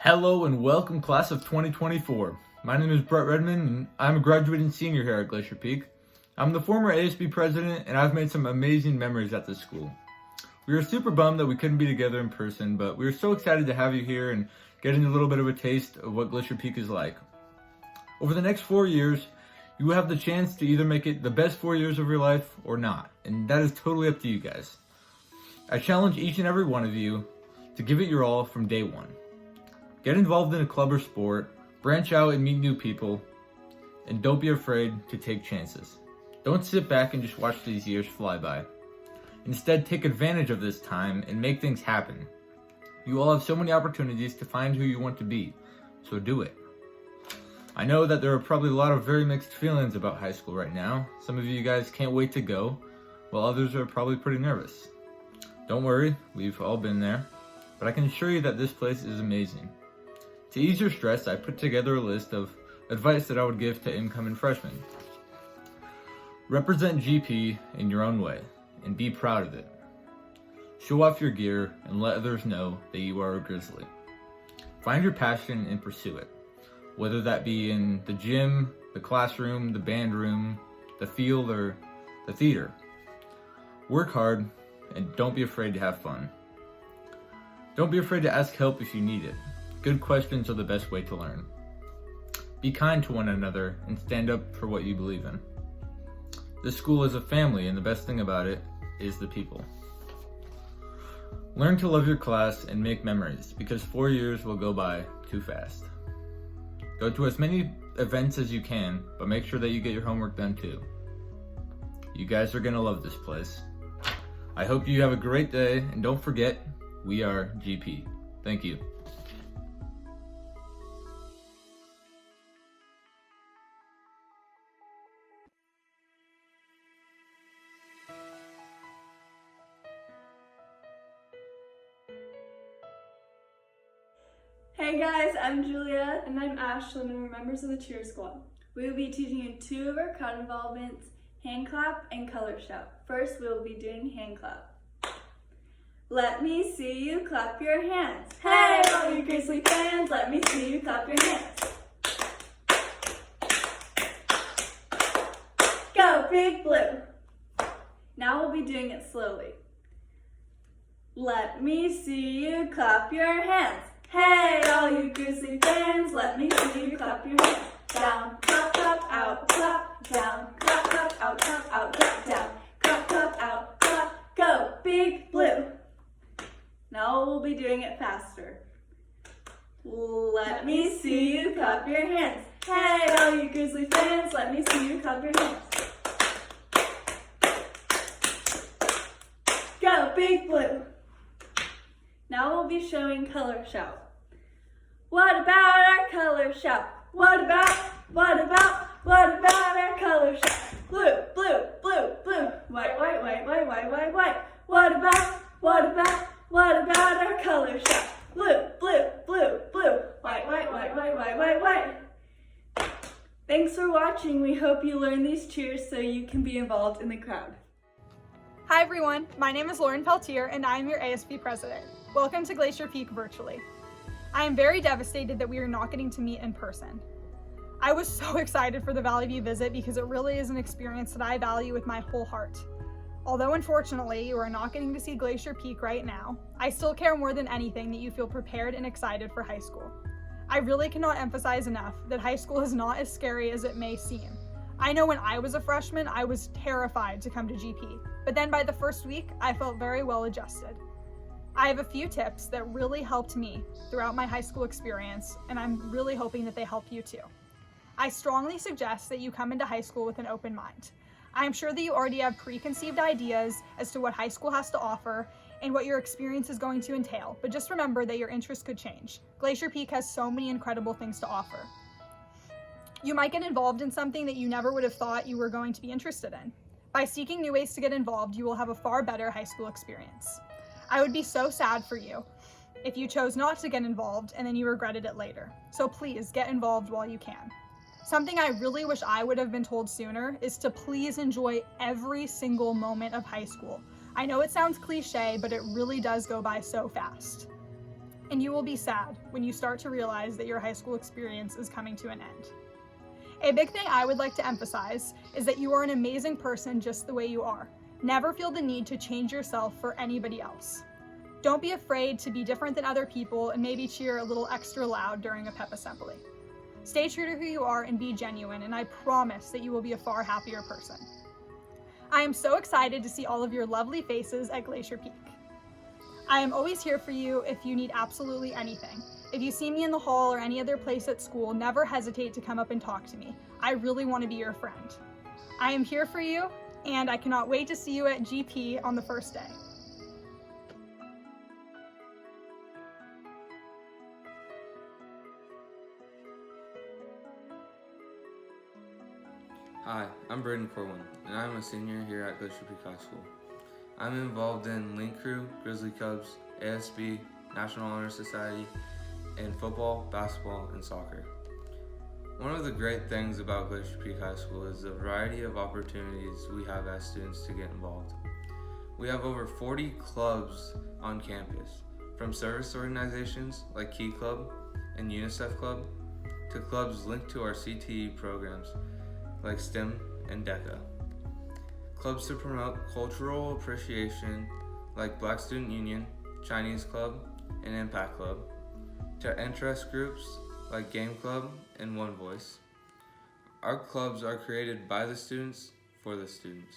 Hello and welcome, class of 2024. My name is Redman and I'm a graduating senior here at Glacier Peak. I'm the former ASB President and I've made some amazing memories at this school. We were super bummed that we couldn't be together in person, but we were so excited to have you here and getting a little bit of a taste of what Glacier Peak is like. Over the next 4 years, you will have the chance to either make it the best 4 years of your life or not, and that is totally up to you guys. I challenge each and every one of you to give it your all from day one. Get involved in a club or sport, branch out and meet new people, and don't be afraid to take chances. Don't sit back and just watch these years fly by. Instead, take advantage of this time and make things happen. You all have so many opportunities to find who you want to be, so do it. I know that there are probably a lot of very mixed feelings about high school right now. Some of you guys can't wait to go, while others are probably pretty nervous. Don't worry, we've all been there, but I can assure you that this place is amazing. To ease your stress, I put together a list of advice that I would give to incoming freshmen. Represent GP in your own way, and be proud of it. Show off your gear and let others know that you are a Grizzly. Find your passion and pursue it, whether that be in the gym, the classroom, the band room, the field, or the theater. Work hard, and don't be afraid to have fun. Don't be afraid to ask help if you need it. Good questions are the best way to learn. Be kind to one another and stand up for what you believe in. This school is a family, and the best thing about it is the people. Learn to love your class and make memories, because 4 years will go by too fast. Go to as many events as you can, but make sure that you get your homework done too. You guys are gonna love this place. I hope you have a great day, and don't forget, we are GP. Thank you. Hey guys, I'm Julia. And I'm Ashlyn, and we're members of the cheer squad. We will be teaching you 2 of our crowd involvements, hand clap and color shout. First, we will be doing hand clap. Let me see you clap your hands. Hey, all you Grizzly fans, let me see you clap your hands. Go, Big Blue. Now we'll be doing it slowly. Let me see you clap your hands. Hey, all you Grizzly fans, let me see you clap your hands. Down, clap, clap, out, clap, down, clap, clap, out, clap, out, clap, down, clap, clap, out, clap, go, Big Blue. Now we'll be doing it faster. Let me see you clap your hands. Hey, all you Grizzly fans, let me see you clap your hands. Go, Big Blue. Now we'll be showing color shout. What about our color shout? What about our color shout? Blue, blue, blue, blue. White, white, white, white, white, white, white. What about our color shout? Blue, blue, blue, blue. White, white, white, white, white, white, white. Thanks for watching. We hope you learn these cheers so you can be involved in the crowd. Hi everyone, my name is Peltier and I am your ASB President. Welcome to Glacier Peak virtually. I am very devastated that we are not getting to meet in person. I was so excited for the Valley View visit because it really is an experience that I value with my whole heart. Although unfortunately you are not getting to see Glacier Peak right now, I still care more than anything that you feel prepared and excited for high school. I really cannot emphasize enough that high school is not as scary as it may seem. I know when I was a freshman, I was terrified to come to GP, but then by the first week, I felt very well adjusted. I have a few tips that really helped me throughout my high school experience, and I'm really hoping that they help you too. I strongly suggest that you come into high school with an open mind. I'm sure that you already have preconceived ideas as to what high school has to offer and what your experience is going to entail, but just remember that your interests could change. Glacier Peak has so many incredible things to offer. You might get involved in something that you never would have thought you were going to be interested in. By seeking new ways to get involved, you will have a far better high school experience. I would be so sad for you if you chose not to get involved and then you regretted it later. So please get involved while you can. Something I really wish I would have been told sooner is to please enjoy every single moment of high school. I know it sounds cliche, but it really does go by so fast. and you will be sad when you start to realize that your high school experience is coming to an end. A big thing I would like to emphasize is that you are an amazing person just the way you are. Never feel the need to change yourself for anybody else. Don't be afraid to be different than other people and maybe cheer a little extra loud during a pep assembly. Stay true to who you are and be genuine, and I promise that you will be a far happier person. I am so excited to see all of your lovely faces at Glacier Peak. I am always here for you if you need absolutely anything. If you see me in the hall or any other place at school, never hesitate to come up and talk to me. I really want to be your friend. I am here for you, and I cannot wait to see you at GP on the first day. Hi, I'm Brayden Corwin, and I'm a senior here at Glacier Peak High School. I'm involved in Link Crew, Grizzly Cubs, ASB, National Honor Society, and football, basketball, and soccer. One of the great things about Glacier Peak High School is the variety of opportunities we have as students to get involved. We have over 40 clubs on campus, from service organizations like Key Club and UNICEF Club, to clubs linked to our CTE programs like STEM and DECA. Clubs to promote cultural appreciation like Black Student Union, Chinese Club, and Impact Club, to interest groups like Game Club and One Voice. Our clubs are created by the students for the students.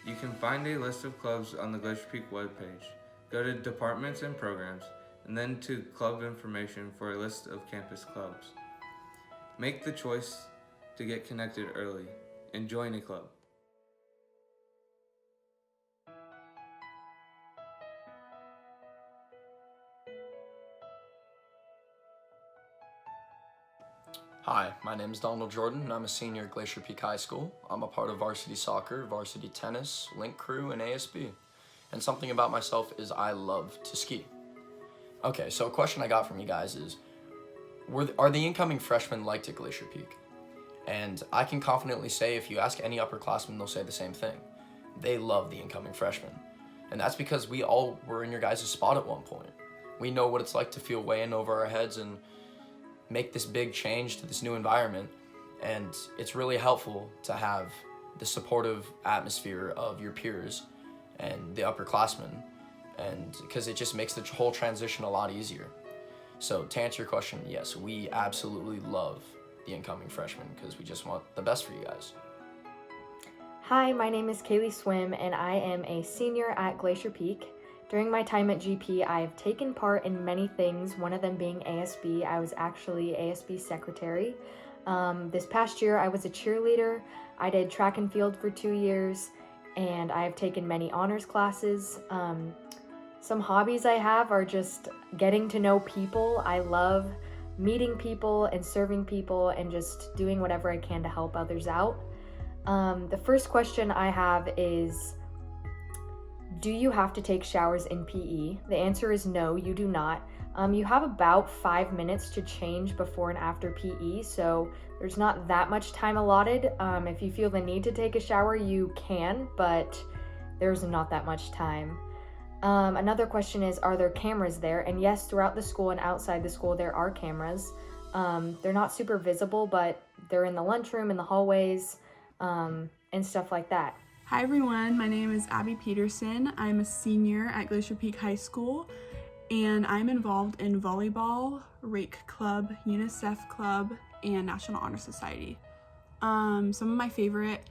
You can find a list of clubs on the Glacier Peak webpage. Go to Departments and Programs, and then to Club Information for a list of campus clubs. Make the choice to get connected early and join a club. Hi, my name is Donald Jordan, and I'm a senior at Glacier Peak High School. I'm a part of varsity soccer, varsity tennis, Link Crew, and ASB. And something about myself is I love to ski. Okay, so a question I got from you guys is, are the incoming freshmen liked at Glacier Peak? And I can confidently say if you ask any upperclassmen, they'll say the same thing. They love the incoming freshmen. And that's because we all were in your guys' spot at one point. We know what it's like to feel way in over our heads and make this big change to this new environment. And it's really helpful to have the supportive atmosphere of your peers and the upperclassmen, and because it just makes the whole transition a lot easier. So to answer your question, yes, we absolutely love the incoming freshmen because we just want the best for you guys. Hi, my name is Kaylee Swim, and I am a senior at Glacier Peak. During my time at GP, I've taken part in many things, one of them being ASB. I was actually ASB secretary. This past year, I was a cheerleader. I did track and field for 2 years, and I've taken many honors classes. Some hobbies I have are just getting to know people. I love meeting people and serving people and just doing whatever I can to help others out. The first question I have is, do you have to take showers in PE? The answer is no, you do not. You have about 5 minutes to change before and after PE, so there's not that much time allotted. If you feel the need to take a shower, you can, but there's not that much time. Another question is, are there cameras there? And yes, throughout the school and outside the school, there are cameras. They're not super visible, but they're in the lunchroom, in the hallways, and stuff like that. Hi everyone, my name is Abby Peterson. I'm a senior at Glacier Peak High School, and I'm involved in volleyball, rake club, UNICEF club, and National Honor Society. Some of my favorite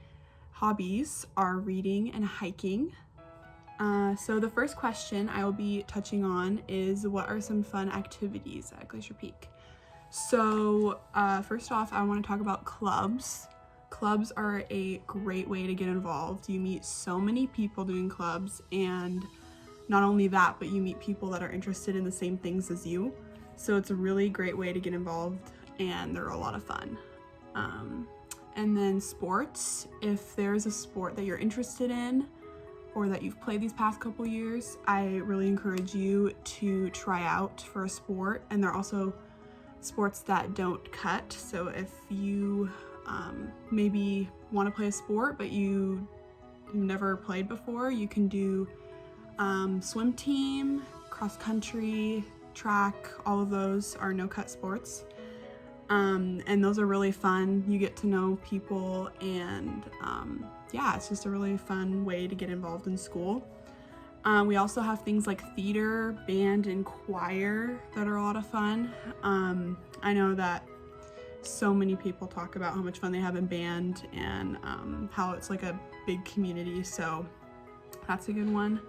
hobbies are reading and hiking. So the first question I will be touching on is, what are some fun activities at Glacier Peak? So first off, I want to talk about clubs. Clubs are a great way to get involved. You meet so many people doing clubs, and not only that, but you meet people that are interested in the same things as you. So it's a really great way to get involved, and they're a lot of fun. And then sports, if there's a sport that you're interested in or that you've played these past couple years, I really encourage you to try out for a sport. And there are also sports that don't cut. So if you maybe want to play a sport but you've never played before, you can do swim team, cross country, track, all of those are no-cut sports. And those are really fun. You get to know people, and yeah, it's just a really fun way to get involved in school. We also have things like theater, band, and choir that are a lot of fun. I know that so many people talk about how much fun they have in band and how it's like a big community, so that's a good one.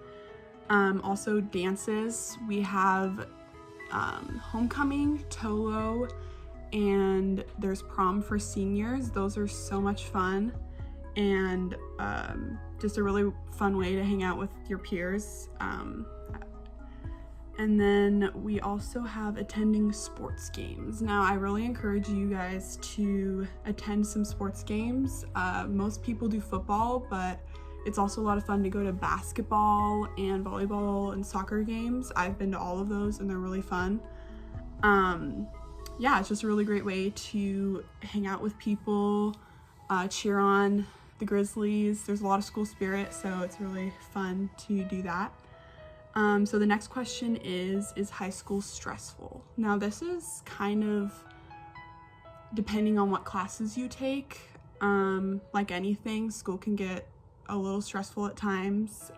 Also dances, we have homecoming, Tolo, and there's prom for seniors. Those are so much fun, and just a really fun way to hang out with your peers. And then we also have attending sports games. Now, I really encourage you guys to attend some sports games. Most people do football, but it's also a lot of fun to go to basketball and volleyball and soccer games. I've been to all of those, and they're really fun. Yeah, it's just a really great way to hang out with people, cheer on the Grizzlies. There's a lot of school spirit, so it's really fun to do that. So the next question is high school stressful? Now, this is kind of depending on what classes you take. Like anything, school can get a little stressful at times,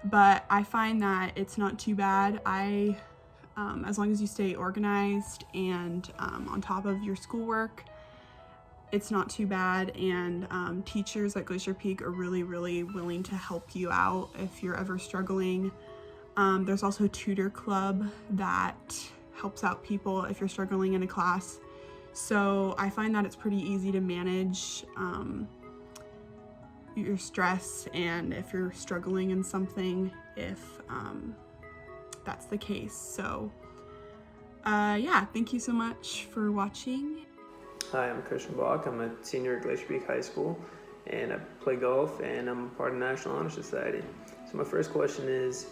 but I find that it's not too bad. As long as you stay organized and on top of your schoolwork, it's not too bad, and teachers at Glacier Peak are really, really willing to help you out if you're ever struggling. There's also a tutor club that helps out people if you're struggling in a class. So I find that it's pretty easy to manage your stress, and if you're struggling in something, if that's the case. So yeah, thank you so much for watching. Hi, I'm Christian Bock. I'm a senior at Glacier Peak High School, and I play golf, and I'm a part of the National Honor Society. So my first question is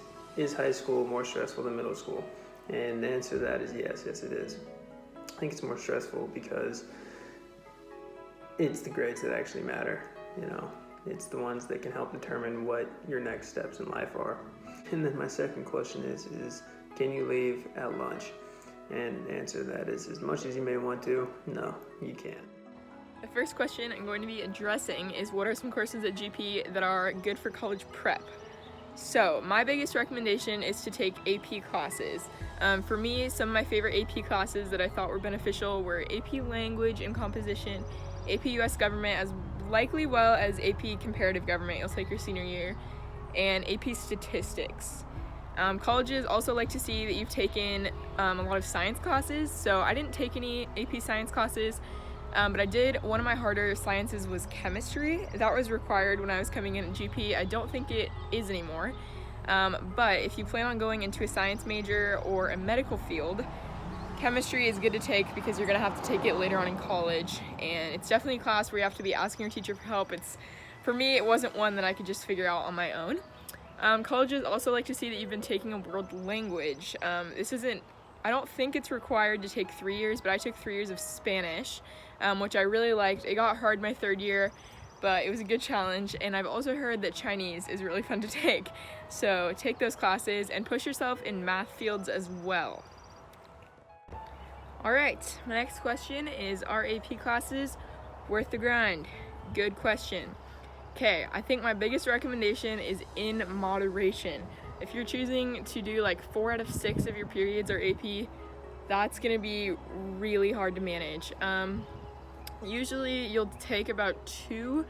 high school more stressful than middle school? And the answer to that is yes it is. I think it's more stressful because it's the grades that actually matter, you know. It's the ones that can help determine what your next steps in life are. And then my second question is can you leave at lunch? And the answer to that is, as much as you may want to, no, you can't. The first question I'm going to be addressing is what are some courses at GP that are good for college prep? So my biggest recommendation is to take AP classes. For me, some of my favorite AP classes that I thought were beneficial were AP Language and Composition, AP US Government, as likely well as AP Comparative Government you'll take your senior year, and AP Statistics. Colleges also like to see that you've taken a lot of science classes. So I didn't take any AP science classes, but I did. One of my harder sciences was chemistry. That was required when I was coming in at GP. I don't think it is anymore. But if you plan on going into a science major or a medical field, chemistry is good to take because you're gonna have to take it later on in college. And it's definitely a class where you have to be asking your teacher for help. For me, it wasn't one that I could just figure out on my own. Colleges also like to see that you've been taking a world language. I don't think it's required to take 3 years, but I took 3 years of Spanish, which I really liked. It got hard my third year, but it was a good challenge. And I've also heard that Chinese is really fun to take. So take those classes and push yourself in math fields as well. All right, my next question is, are AP classes worth the grind? Good question. Okay, I think my biggest recommendation is in moderation. If you're choosing to do like 4 out of 6 of your periods are AP, that's gonna be really hard to manage. Usually you'll take about 2,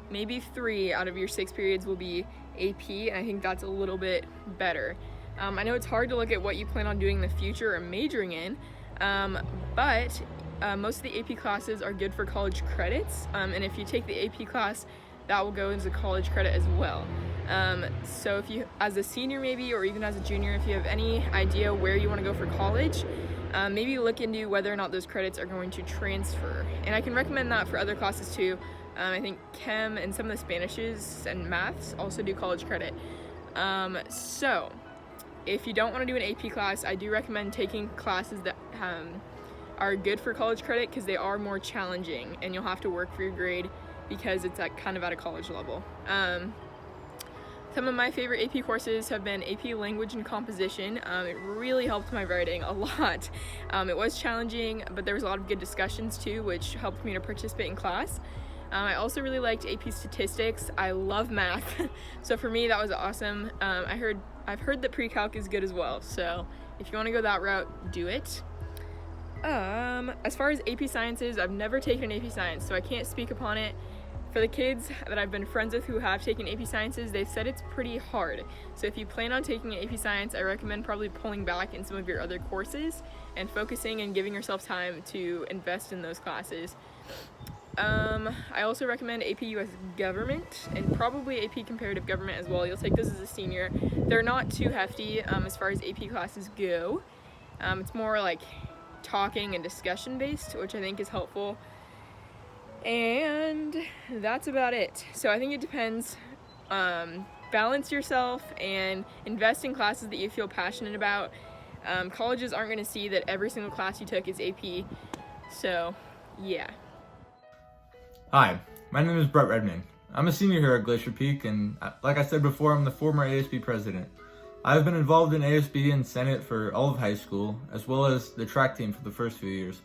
maybe 3 out of your 6 periods will be AP, and I think that's a little bit better. I know it's hard to look at what you plan on doing in the future or majoring in, but most of the AP classes are good for college credits, and if you take the AP class, that will go into college credit as well. So if you, as a senior maybe, or even as a junior, if you have any idea where you want to go for college, maybe look into whether or not those credits are going to transfer. And I can recommend that for other classes too. I think Chem and some of the Spanishes and maths also do college credit. So if you don't want to do an AP class, I do recommend taking classes that are good for college credit because they are more challenging and you'll have to work for your grade, because it's kind of at a college level. Some of my favorite AP courses have been AP Language and Composition. It really helped my writing a lot. It was challenging, but there was a lot of good discussions too, which helped me to participate in class. I also really liked AP Statistics. I love math, so for me that was awesome. I've heard that pre-calc is good as well, so if you want to go that route, do it. As far as AP Sciences, I've never taken an AP Science, so I can't speak upon it. For the kids that I've been friends with who have taken AP Sciences, they've said it's pretty hard. So if you plan on taking an AP Science, I recommend probably pulling back in some of your other courses and focusing and giving yourself time to invest in those classes. I also recommend AP US Government and probably AP Comparative Government as well. You'll take those as a senior. They're not too hefty as far as AP classes go. It's more like talking and discussion based, which I think is helpful. And that's about it. So I think it depends. Balance yourself and invest in classes that you feel passionate about. Colleges aren't going to see that every single class you took is AP. So, yeah. Hi, my name is Redman. I'm a senior here at Glacier Peak, and like I said before, I'm the former ASB president. I've been involved in ASB and Senate for all of high school, as well as the track team for the first few years.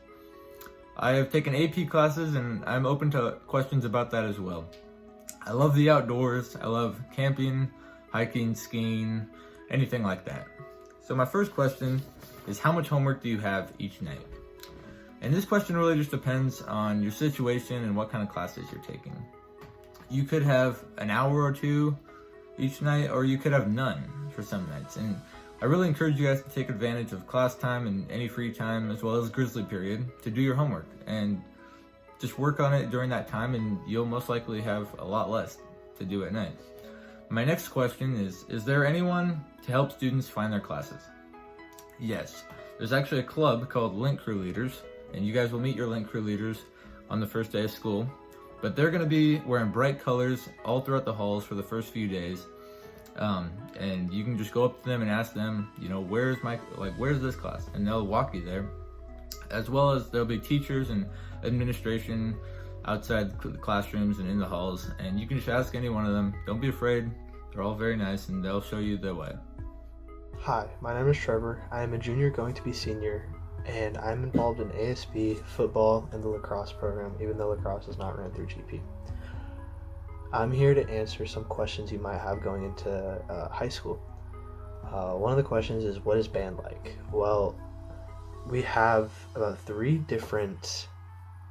I have taken AP classes, and I'm open to questions about that as well. I love the outdoors. I love camping, hiking, skiing, anything like that. So my first question is, how much homework do you have each night? And this question really just depends on your situation and what kind of classes you're taking. You could have an hour or two each night, or you could have none for some nights. And I really encourage you guys to take advantage of class time and any free time, as well as grizzly period, to do your homework and just work on it during that time, and you'll most likely have a lot less to do at night. My next question is there anyone to help students find their classes? Yes, there's actually a club called Link Crew Leaders, and you guys will meet your Link Crew leaders on the first day of school, but they're going to be wearing bright colors all throughout the halls for the first few days. And you can just go up to them and ask them, where's this class? And they'll walk you there. As well as there'll be teachers and administration outside the classrooms and in the halls. And you can just ask any one of them. Don't be afraid. They're all very nice, and they'll show you the way. Hi, my name is Trevor. I am a junior going to be senior, and I'm involved in ASB, football, and the lacrosse program, even though lacrosse is not ran through GP. I'm here to answer some questions you might have going into high school. One of the questions is, what is band like? Well, we have about 3 different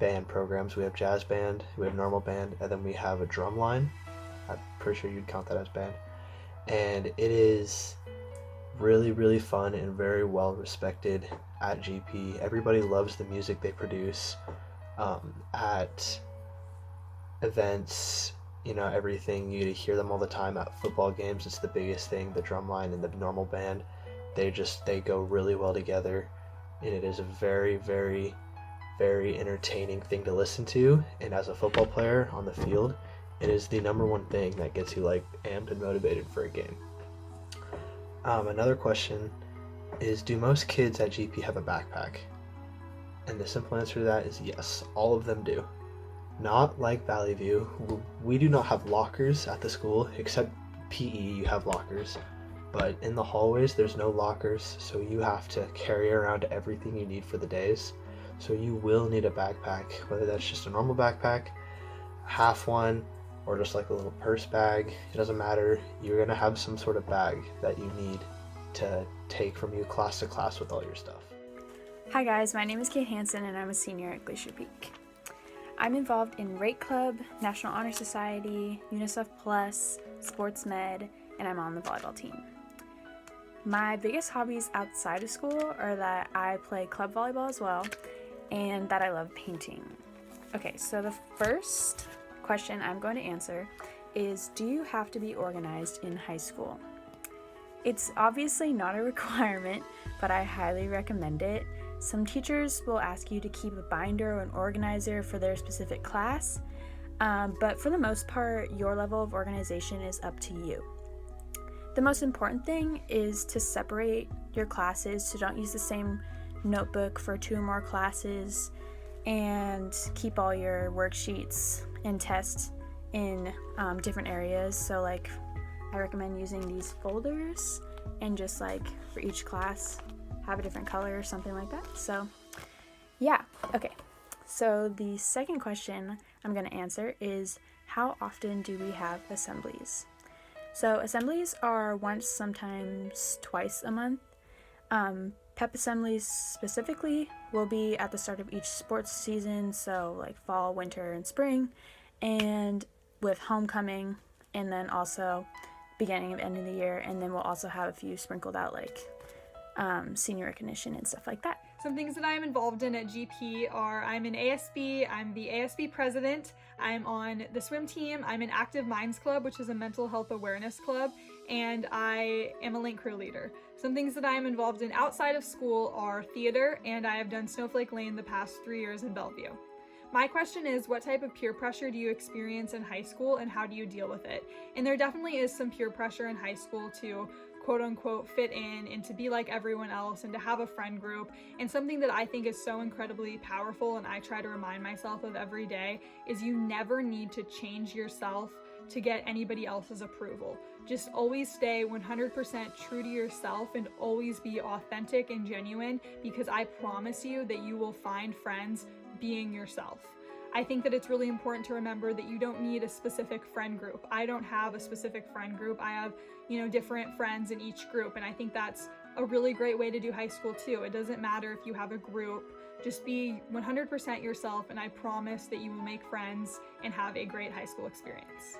band programs. We have jazz band, we have normal band, and then we have a drum line. I'm pretty sure you'd count that as band. And it is really, really fun and very well respected at GP. Everybody loves the music they produce. At events, everything, you hear them all the time. At football games, it's the biggest thing. The drum line and the normal band, they go really well together, and it is a very, very, very entertaining thing to listen to. And as a football player on the field, it is the number one thing that gets you amped and motivated for a game. Another question is, do most kids at GP have a backpack? And the simple answer to that is yes, all of them do. Not like Valley View. We do not have lockers at the school, except PE you have lockers. But in the hallways there's no lockers, so you have to carry around everything you need for the days. So you will need a backpack, whether that's just a normal backpack, half one, or just like a little purse bag. It doesn't matter. You're going to have some sort of bag that you need to take from you class to class with all your stuff. Hi guys, my name is Kate Hansen and I'm a senior at Glacier Peak. I'm involved in Rate Club, National Honor Society, UNICEF Plus, Sports Med, and I'm on the volleyball team. My biggest hobbies outside of school are that I play club volleyball as well, and that I love painting. Okay, so the first question I'm going to answer is, do you have to be organized in high school? It's obviously not a requirement, but I highly recommend it. Some teachers will ask you to keep a binder or an organizer for their specific class, but for the most part, your level of organization is up to you. The most important thing is to separate your classes, so don't use the same notebook for 2 or more classes, and keep all your worksheets and tests in different areas. So like I recommend using these folders and just like for each class have a different color or something like that. So yeah, okay. So the second question I'm going to answer is, how often do we have assemblies? So assemblies are once, sometimes twice a month. Pep assemblies specifically will be at the start of each sports season, so like fall, winter, and spring, and with homecoming, and then also beginning of end of the year, and then we'll also have a few sprinkled out like senior recognition and stuff like that. Some things that I am involved in at GP are I'm in ASB, I'm the ASB President, I'm on the swim team, I'm in Active Minds Club, which is a mental health awareness club, and I am a link crew leader. Some things that I am involved in outside of school are theater, and I have done Snowflake Lane the past 3 years in Bellevue. My question is, what type of peer pressure do you experience in high school, and how do you deal with it? And there definitely is some peer pressure in high school to quote unquote fit in and to be like everyone else and to have a friend group. And something that I think is so incredibly powerful and I try to remind myself of every day is you never need to change yourself to get anybody else's approval. Just always stay 100% true to yourself and always be authentic and genuine, because I promise you that you will find friends being yourself. I think that it's really important to remember that you don't need a specific friend group. I don't have a specific friend group. I have, different friends in each group, and I think that's a really great way to do high school too. It doesn't matter if you have a group. Just be 100% yourself, and I promise that you will make friends and have a great high school experience.